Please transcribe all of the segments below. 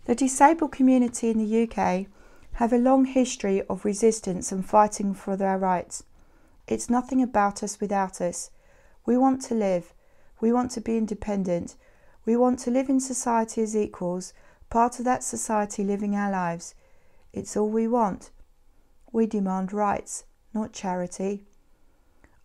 The disabled community in the UK have a long history of resistance and fighting for their rights. It's nothing about us without us. We want to live. We want to be independent. We want to live in society as equals, part of that society living our lives. It's all we want. We demand rights, not charity.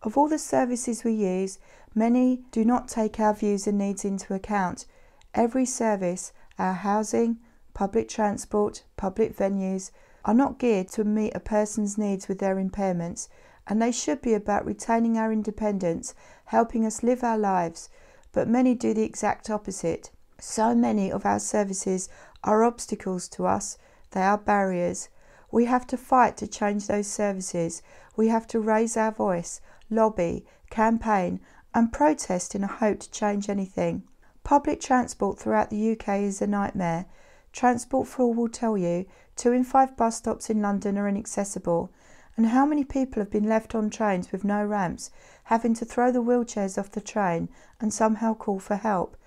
Of all the services we use, many do not take our views and needs into account. Every service, our housing, public transport, public venues, are not geared to meet a person's needs with their impairments, and they should be about retaining our independence, helping us live our lives, but many do the exact opposite. So many of our services are obstacles to us, they are barriers. We have to fight to change those services. We have to raise our voice, lobby, campaign and protest in a hope to change anything. Public transport throughout the UK is a nightmare. Transport for All will tell you 2 in 5 bus stops in London are inaccessible. And how many people have been left on trains with no ramps, having to throw the wheelchairs off the train and somehow call for help,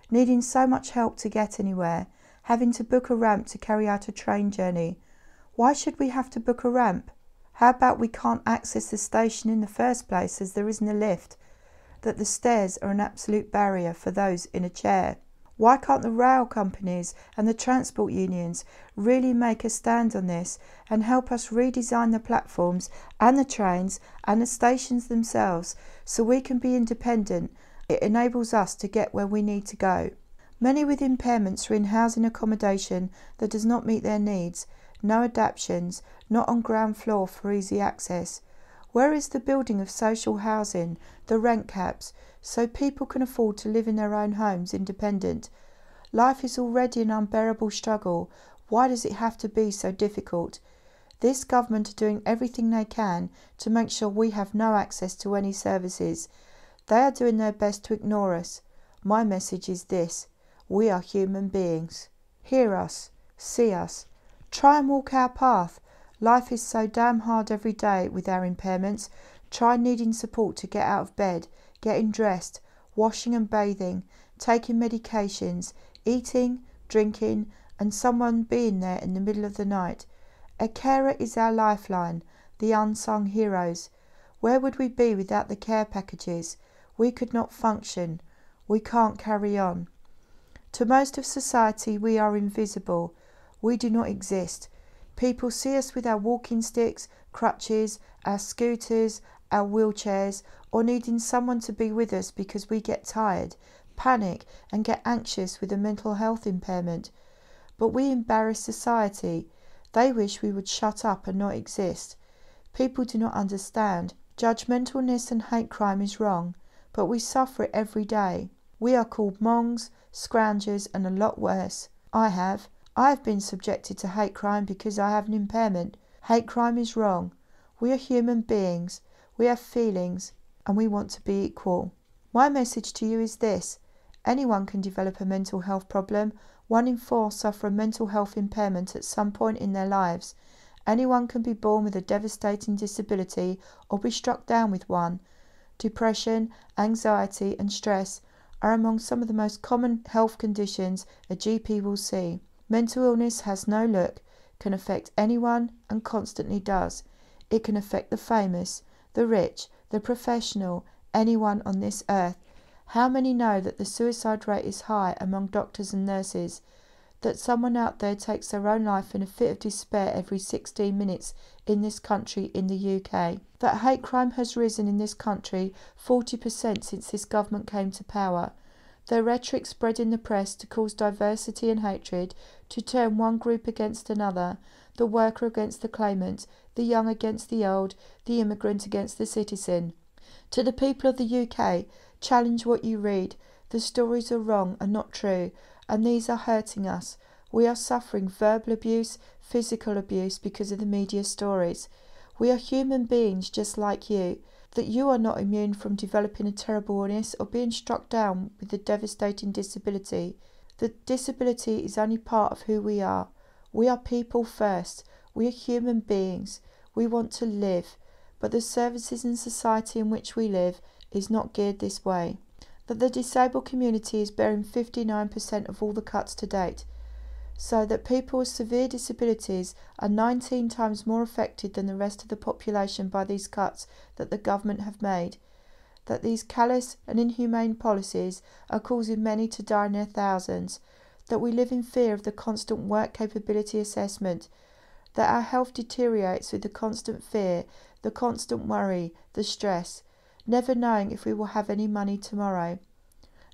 needing so much help to get anywhere, having to book a ramp to carry out a train journey. Why should we have to book a ramp? How about we can't access the station in the first place as there isn't a lift, that the stairs are an absolute barrier for those in a chair? Why can't the rail companies and the transport unions really make a stand on this and help us redesign the platforms and the trains and the stations themselves so we can be independent? It enables us to get where we need to go. Many with impairments are in housing accommodation that does not meet their needs, no adaptations, not on ground floor for easy access. Where is the building of social housing, the rent caps, so people can afford to live in their own homes independent? Life is already an unbearable struggle. Why does it have to be so difficult? This government are doing everything they can to make sure we have no access to any services. They are doing their best to ignore us. My message is this: we are human beings. Hear us, see us, try and walk our path. Life is so damn hard every day with our impairments. Try needing support to get out of bed, getting dressed, washing and bathing, taking medications, eating, drinking, and someone being there in the middle of the night. A carer is our lifeline, the unsung heroes. Where would we be without the care packages? We could not function. We can't carry on. To most of society we are invisible. We do not exist. People see us with our walking sticks, crutches, our scooters, our wheelchairs, or needing someone to be with us because we get tired, panic and get anxious with a mental health impairment. But we embarrass society. They wish we would shut up and not exist. People do not understand. Judgmentalness and hate crime is wrong, but we suffer it every day. We are called mongs, scroungers and a lot worse. I have been subjected to hate crime because I have an impairment. Hate crime is wrong. We are human beings. We have feelings and we want to be equal. My message to you is this: anyone can develop a mental health problem. 1 in 4 suffer a mental health impairment at some point in their lives. Anyone can be born with a devastating disability or be struck down with one. Depression, anxiety and stress are among some of the most common health conditions a GP will see. Mental illness has no look, can affect anyone and constantly does. It can affect the famous, the rich, the professional, anyone on this earth. How many know that the suicide rate is high among doctors and nurses? That someone out there takes their own life in a fit of despair every 16 minutes in this country, in the UK? That hate crime has risen in this country 40% since this government came to power. Their rhetoric spread in the press to cause diversity and hatred, to turn one group against another, the worker against the claimant, the young against the old, the immigrant against the citizen. To the people of the UK, challenge what you read. The stories are wrong and not true, and these are hurting us. We are suffering verbal abuse, physical abuse because of the media stories. We are human beings just like you. That you are not immune from developing a terrible illness or being struck down with a devastating disability. The disability is only part of who we are. We are people first. We are human beings. We want to live, but the services and society in which we live is not geared this way. That the disabled community is bearing 59% of all the cuts to date. so that people with severe disabilities are 19 times more affected than the rest of the population by these cuts that the government have made, that these callous and inhumane policies are causing many to die in their thousands, that we live in fear of the constant work capability assessment, that our health deteriorates with the constant fear, the constant worry, the stress, never knowing if we will have any money tomorrow.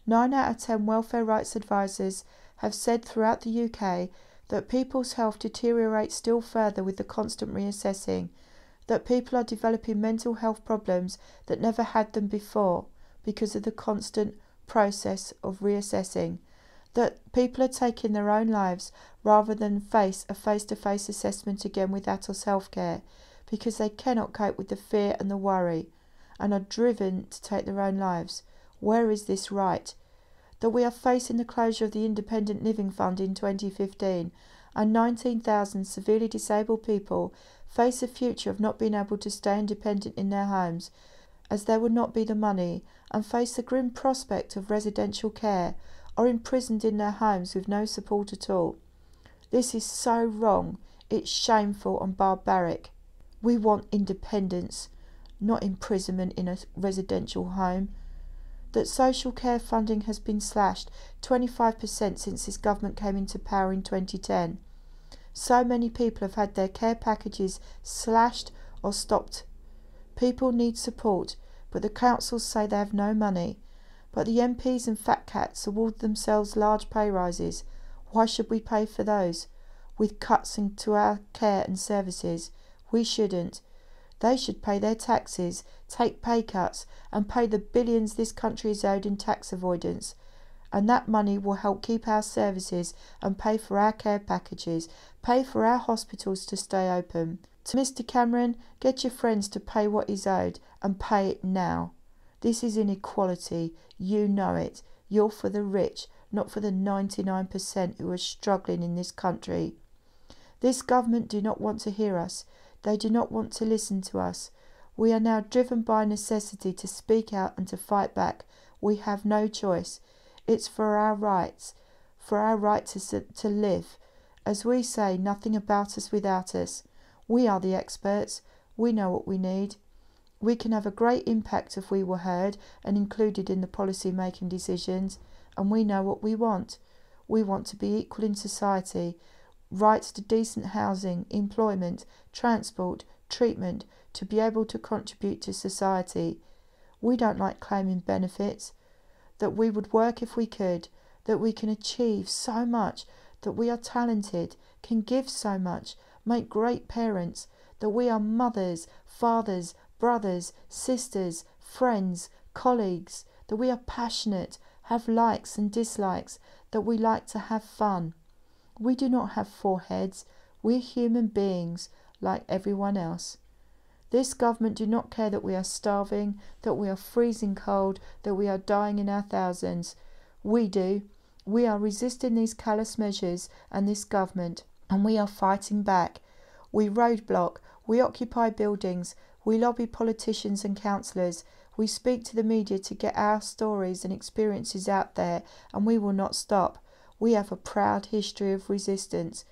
9 out of 10 welfare rights advisors have said throughout the UK that people's health deteriorates still further with the constant reassessing, that people are developing mental health problems that never had them before because of the constant process of reassessing, that people are taking their own lives rather than face a face-to-face assessment again with Atos Healthcare because they cannot cope with the fear and the worry and are driven to take their own lives. Where is this right? That we are facing the closure of the Independent Living Fund in 2015 and 19,000 severely disabled people face a future of not being able to stay independent in their homes as there would not be the money, and face the grim prospect of residential care or imprisoned in their homes with no support at all. This is so wrong, it's shameful and barbaric. We want independence, not imprisonment in a residential home. That social care funding has been slashed 25% since this government came into power in 2010. So many people have had their care packages slashed or stopped. People need support, but the councils say they have no money. But the MPs and fat cats award themselves large pay rises. Why should we pay for those? With cuts into our care and services, we shouldn't. They should pay their taxes, take pay cuts, and pay the billions this country is owed in tax avoidance. And that money will help keep our services and pay for our care packages, pay for our hospitals to stay open. To Mr Cameron, get your friends to pay what is owed, and pay it now. This is inequality. You know it. You're for the rich, not for the 99% who are struggling in this country. This government do not want to hear us. They do not want to listen to us. We are now driven by necessity to speak out and to fight back. We have no choice. It's for our rights, for our right to live. As we say, nothing about us without us. We are the experts. We know what we need. We can have a great impact if we were heard and included in the policy-making decisions, and we know what we want. We want to be equal in society, rights to decent housing, employment, transport, treatment, to be able to contribute to society. We don't like claiming benefits, that we would work if we could, that we can achieve so much, that we are talented, can give so much, make great parents, that we are mothers, fathers, brothers, sisters, friends, colleagues, that we are passionate, have likes and dislikes, that we like to have fun. We do not have 4 heads. We're human beings like everyone else. This government do not care that we are starving, that we are freezing cold, that we are dying in our thousands. We do. We are resisting these callous measures and this government, and we are fighting back. We roadblock, we occupy buildings, we lobby politicians and councillors, we speak to the media to get our stories and experiences out there, and we will not stop. We have a proud history of resistance.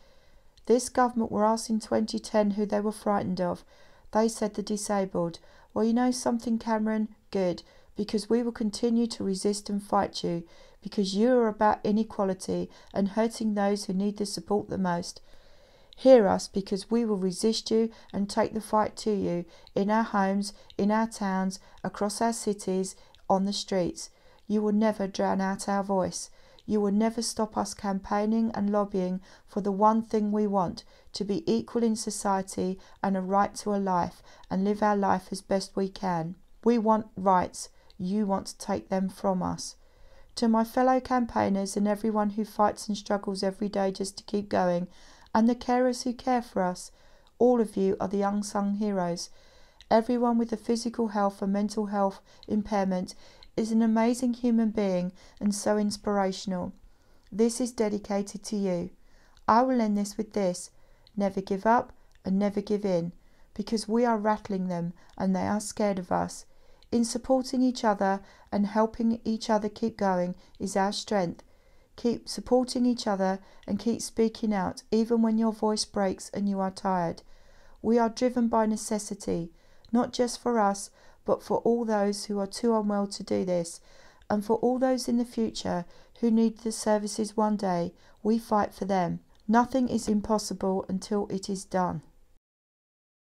This government were asked in 2010 who they were frightened of. They said the disabled. Well, you know something, Cameron? Good, because we will continue to resist and fight you, because you are about inequality and hurting those who need the support the most. Hear us, because we will resist you and take the fight to you, in our homes, in our towns, across our cities, on the streets. You will never drown out our voice. You will never stop us campaigning and lobbying for the one thing we want, to be equal in society and a right to a life, and live our life as best we can. We want rights. You want to take them from us. To my fellow campaigners and everyone who fights and struggles every day just to keep going, and the carers who care for us, all of you are the unsung heroes. Everyone with a physical health and mental health impairment is an amazing human being and so inspirational. This is dedicated to you. I will end this with this: never give up and never give in, because we are rattling them and they are scared of us. In supporting each other and helping each other keep going is our strength. Keep supporting each other and keep speaking out, even when your voice breaks and you are tired. We are driven by necessity, not just for us, but for all those who are too unwell to do this, and for all those in the future who need the services one day. We fight for them. Nothing is impossible until it is done.